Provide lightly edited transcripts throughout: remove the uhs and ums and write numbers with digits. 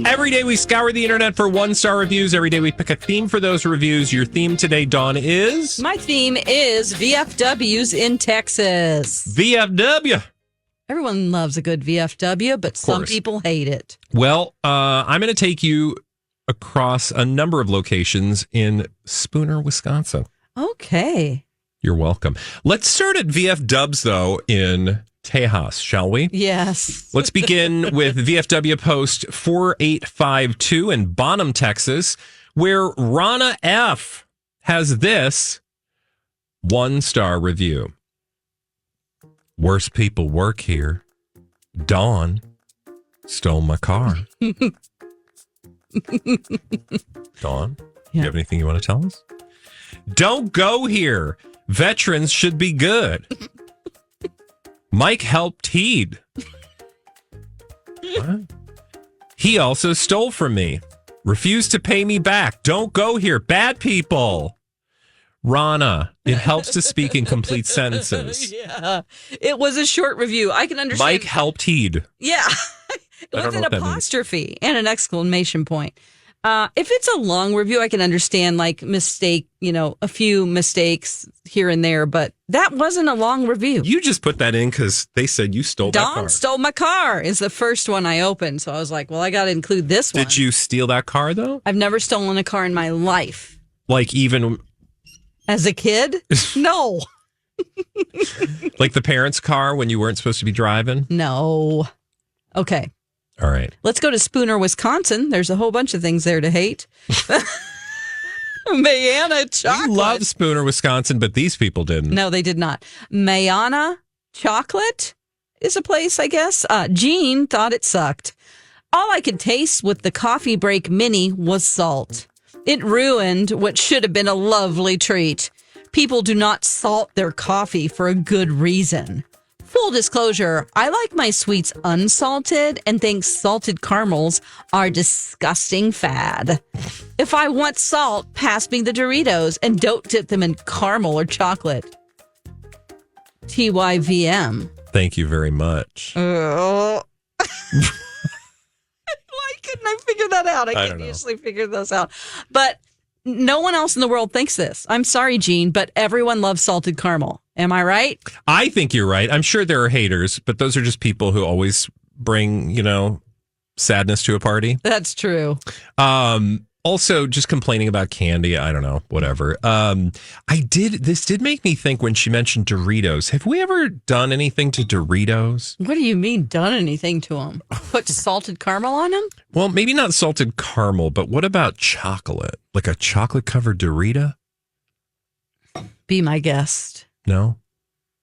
Every day we scour the internet for 1-star reviews. Every day we pick a theme for those reviews. Your theme today, Dawn, is? My theme is VFWs in Texas. VFW. Everyone loves a good VFW, but some people hate it. Well, I'm going to take you across a number of locations in Spooner, Wisconsin. Okay. You're welcome. Let's start at VFWs, though, in Tejas, shall we? Yes. Let's begin with VFW post 4852 in Bonham, Texas, where Rana F has this 1-star review. Worst people work here. Dawn stole my car. Dawn, you have anything you want to tell us? Don't go here. Veterans should be good. Mike helped Heed. What? He also stole from me. Refused to pay me back. Don't go here. Bad people. Rana, it helps to speak in complete sentences. Yeah. It was a short review. I can understand. Mike helped Heed. Yeah. It was an apostrophe and an exclamation point. If it's a long review, I can understand like mistake, a few mistakes here and there, but that wasn't a long review. You just put that in because they said you stole that car. Dawn stole my car is the first one I opened. So I was like, well, I got to include this one. Did you steal that car, though? I've never stolen a car in my life. Like even... As a kid? No. Like the parents' car when you weren't supposed to be driving? No. Okay. All right. Let's go to Spooner, Wisconsin. There's a whole bunch of things there to hate. Mayana chocolate. You love Spooner, Wisconsin, but these people didn't. No, they did not. Mayana chocolate is a place, I guess. Jean thought it sucked. All I could taste with the coffee break mini was salt. It ruined what should have been a lovely treat. People do not salt their coffee for a good reason. Full disclosure, I like my sweets unsalted and think salted caramels are disgusting fad. If I want salt, pass me the Doritos and don't dip them in caramel or chocolate. TYVM. Thank you very much. Why couldn't I figure that out? I can know. usually figure those out. But no one else in the world thinks this. I'm sorry, Gene, but everyone loves salted caramel. Am I right? I think you're right. I'm sure there are haters, but those are just people who always bring, sadness to a party. That's true. Also, just complaining about candy. I don't know, whatever. This did make me think when she mentioned Doritos. Have we ever done anything to Doritos? What do you mean done anything to them? Put salted caramel on them? Well, maybe not salted caramel, but what about chocolate? Like a chocolate-covered Dorito? Be my guest. No?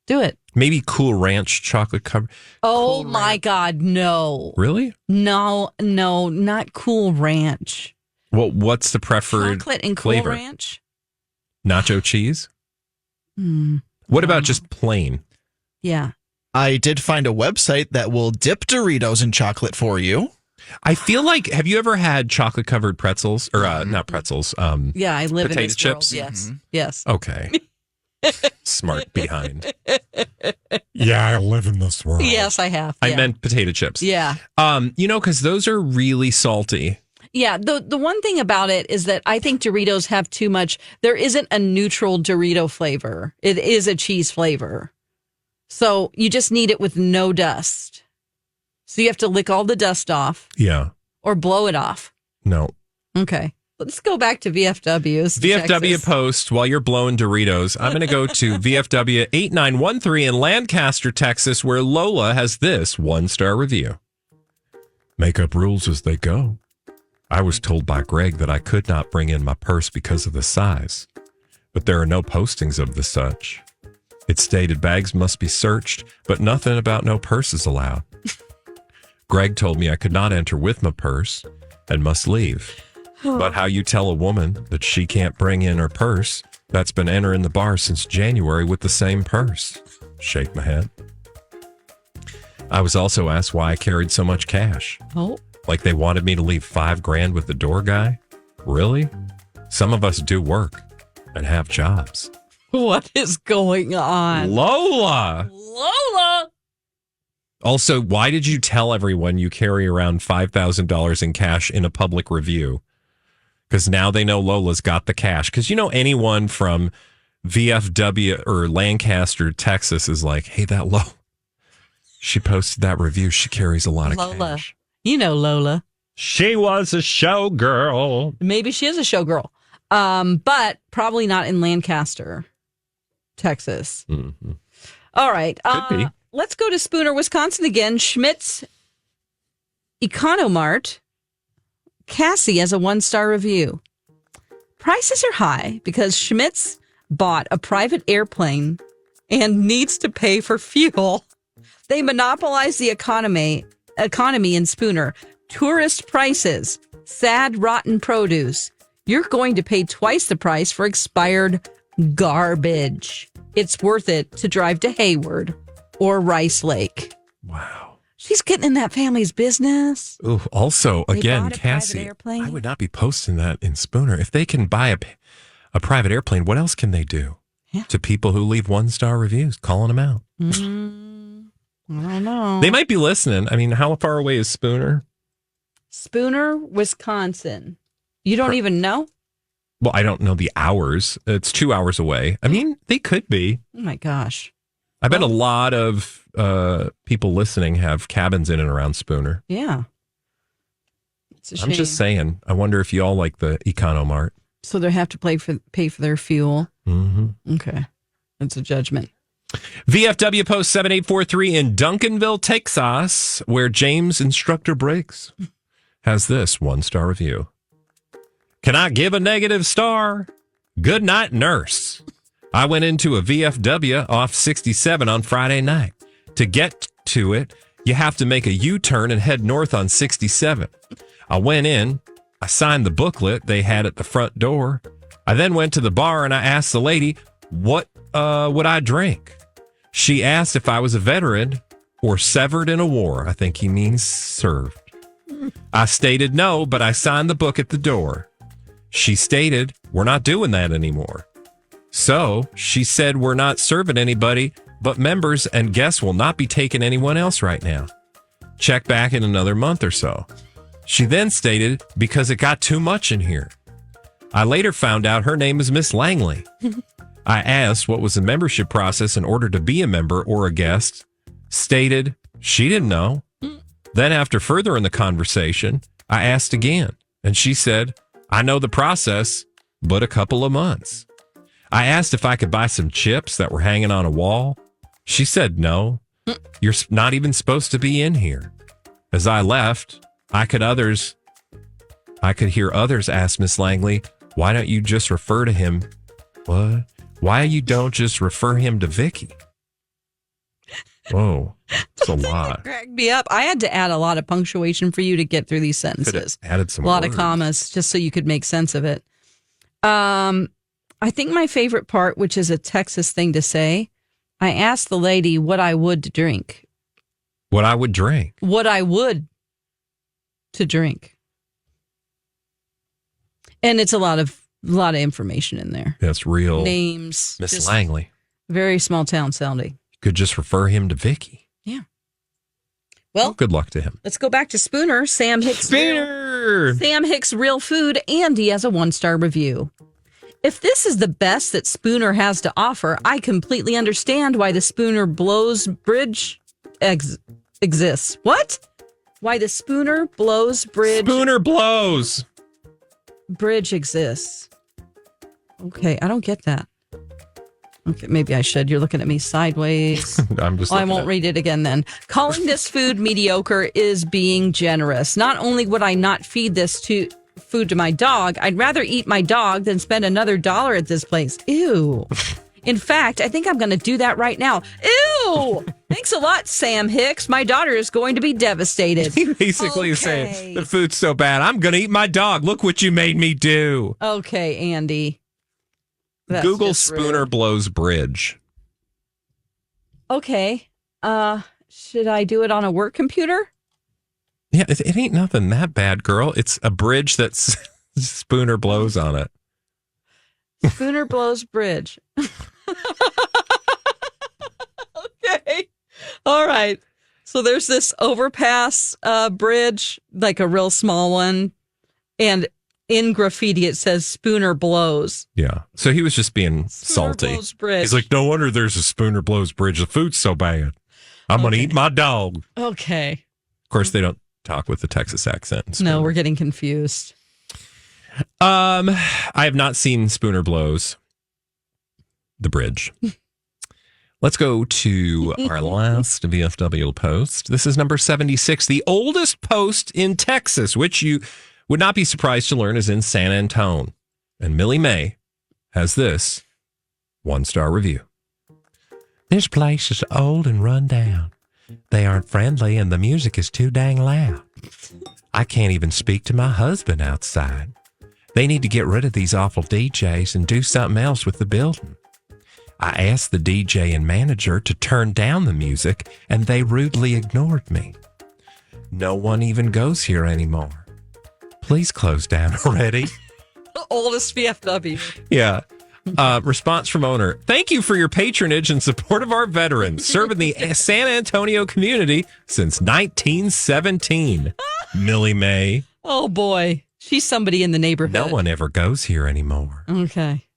Do it. Maybe Cool Ranch chocolate covered. Oh, my God, no. Really? No, not Cool Ranch. Well, what's the preferred chocolate and Cool flavor? Ranch? Nacho cheese? What about just plain? Yeah. I did find a website that will dip Doritos in chocolate for you. I feel like, have you ever had chocolate covered pretzels? Or not pretzels. Yeah, I live in potato this chips. World. Yes. Yes. Okay. Smart behind. Yeah, I live in this world. Yes, I have. I Yeah. meant potato chips. Yeah. Because those are really salty. Yeah, the one thing about it is that I think Doritos have too much. There isn't a neutral Dorito flavor. It is a cheese flavor. So you just need it with no dust. So you have to lick all the dust off. Yeah. Or blow it off. No. Okay. Let's go back to VFWs. VFW Texas. post while you're blowing Doritos. I'm going to go to VFW 8913 in Lancaster, Texas, where Lola has this 1-star review. Make up rules as they go. I was told by Greg that I could not bring in my purse because of the size, but there are no postings of the such. It stated bags must be searched, but nothing about no purses allowed. Greg told me I could not enter with my purse and must leave. But how you tell a woman that she can't bring in her purse that's been entering the bar since January with the same purse? Shake my head. I was also asked why I carried so much cash. Oh. Like they wanted me to leave $5,000 with the door guy? Really? Some of us do work and have jobs. What is going on? Lola! Lola! Also, why did you tell everyone you carry around $5,000 in cash in a public review? Because now they know Lola's got the cash. Because anyone from VFW or Lancaster, Texas is like, hey, that Lola, she posted that review. She carries a lot of Lola. cash. You know Lola. She was a showgirl. Maybe she is a showgirl, but probably not in Lancaster, Texas. Mm-hmm. All right. Could be. Let's go to Spooner, Wisconsin again. Schmidt's Economart. Cassie has a 1-star review. Prices are high because Schmidt's bought a private airplane and needs to pay for fuel. They monopolize the economy in Spooner. Tourist prices, sad, rotten produce. You're going to pay twice the price for expired garbage. It's worth it to drive to Hayward or Rice Lake. Wow. She's getting in that family's business. Ooh, also, They again, bought a Cassie, private airplane. I would not be posting that in Spooner. If they can buy a private airplane, what else can they do to people who leave 1-star reviews, calling them out? I don't know. They might be listening. I mean, how far away is Spooner? Spooner, Wisconsin. You don't even know? Well, I don't know the hours. It's 2 hours away. I mean, they could be. Oh, my gosh. I bet a lot of people listening have cabins in and around Spooner. Yeah. It's a shame. I'm just saying. I wonder if you all like the Economart. So they have to pay for their fuel. Mm-hmm. Okay. That's a judgment. VFW Post 7843 in Duncanville, Texas, where James Instructor Breaks has this 1-star review. Can I give a negative star? Good night, nurse. I went into a VFW off 67 on Friday night. To get to it, you have to make a U-turn and head north on 67. I went in. I signed the booklet they had at the front door. I then went to the bar and I asked the lady, what would I drink? She asked if I was a veteran or severed in a war. I think he means served. I stated no, but I signed the book at the door. She stated, we're not doing that anymore. So she said, we're not serving anybody, but members and guests will not be taking anyone else right now. Check back in another month or so. She then stated, because it got too much in here. I later found out her name is Miss Langley. I asked what was the membership process in order to be a member or a guest. Stated she didn't know. Then after further in the conversation, I asked again, and she said, I know the process, but a couple of months. I asked if I could buy some chips that were hanging on a wall. She said no. You're not even supposed to be in here. As I left, I could hear others ask Miss Langley, why don't you just refer to him? What? Why you don't just refer him to Vicky? Whoa, it's a lot. Cracked me up. I had to add a lot of punctuation for you to get through these sentences. Added some a lot words. of commas just so you could make sense of it. I think my favorite part, which is a Texas thing to say, I asked the lady what I would drink. What I would drink. What I would to drink. And it's a lot of information in there. That's real. Names. Miss just Langley. Very small town sounding. Could just refer him to Vicky. Yeah. Well, good luck to him. Let's go back to Spooner. Sam Hicks. Sam Hicks Real Food, and he has a 1-star review. If this is the best that Spooner has to offer, I completely understand why the Spooner Blows Bridge exists. What? Why the Spooner Blows Bridge... Spooner Blows! Bridge exists. Okay, I don't get that. Okay, maybe I should. You're looking at me sideways. I'm just. I won't read it again then. Calling this food mediocre is being generous. Not only would I not feed this food to my dog, I'd rather eat my dog than spend another $1 at this place. Ew. In fact, I think I'm going to do that right now. Ew. Thanks a lot, Sam Hicks. My daughter is going to be devastated. He basically is saying, the food's so bad, I'm going to eat my dog. Look what you made me do. Okay, Andy. That's Google Spooner Blows Bridge. Okay. Should I do it on a work computer? Yeah, it ain't nothing that bad, girl. It's a bridge that Spooner blows on it. Spooner Blows Bridge. Okay. All right. So there's this overpass bridge, like a real small one. And in graffiti, it says Spooner Blows. Yeah. So he was just being Spooner salty. Blows Bridge. He's like, no wonder there's a Spooner Blows Bridge. The food's so bad. I'm going to eat my dog. Okay. Of course, they don't talk with the Texas accent. Spooner. No, we're getting confused. I have not seen Spooner Blows the bridge. Let's go to our last VFW post. This is number 76, the oldest post in Texas, which you would not be surprised to learn is in San Antone. And Millie Mae has this 1-star review. This place is old and run down. They aren't friendly and the music is too dang loud. I can't even speak to my husband outside. They need to get rid of these awful DJs and do something else with the building. I asked the DJ and manager to turn down the music, and they rudely ignored me. No one even goes here anymore. Please close down already. The oldest VFW. Yeah. Response from owner. Thank you for your patronage and support of our veterans, serving the San Antonio community since 1917. Millie Mae. Oh, boy. She's somebody in the neighborhood. No one ever goes here anymore. Okay.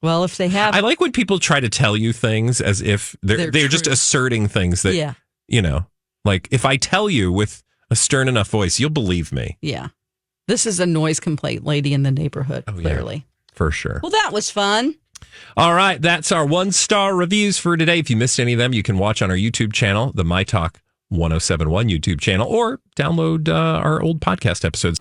Well, if they have... I like when people try to tell you things as if they're just asserting things that, Yeah. you know, like if I tell you with a stern enough voice, you'll believe me. Yeah. This is a noise complaint lady in the neighborhood, clearly. Yeah, for sure. Well, that was fun. All right. That's our 1-star reviews for today. If you missed any of them, you can watch on our YouTube channel, the myTalk 1071 YouTube channel, or download our old podcast episodes.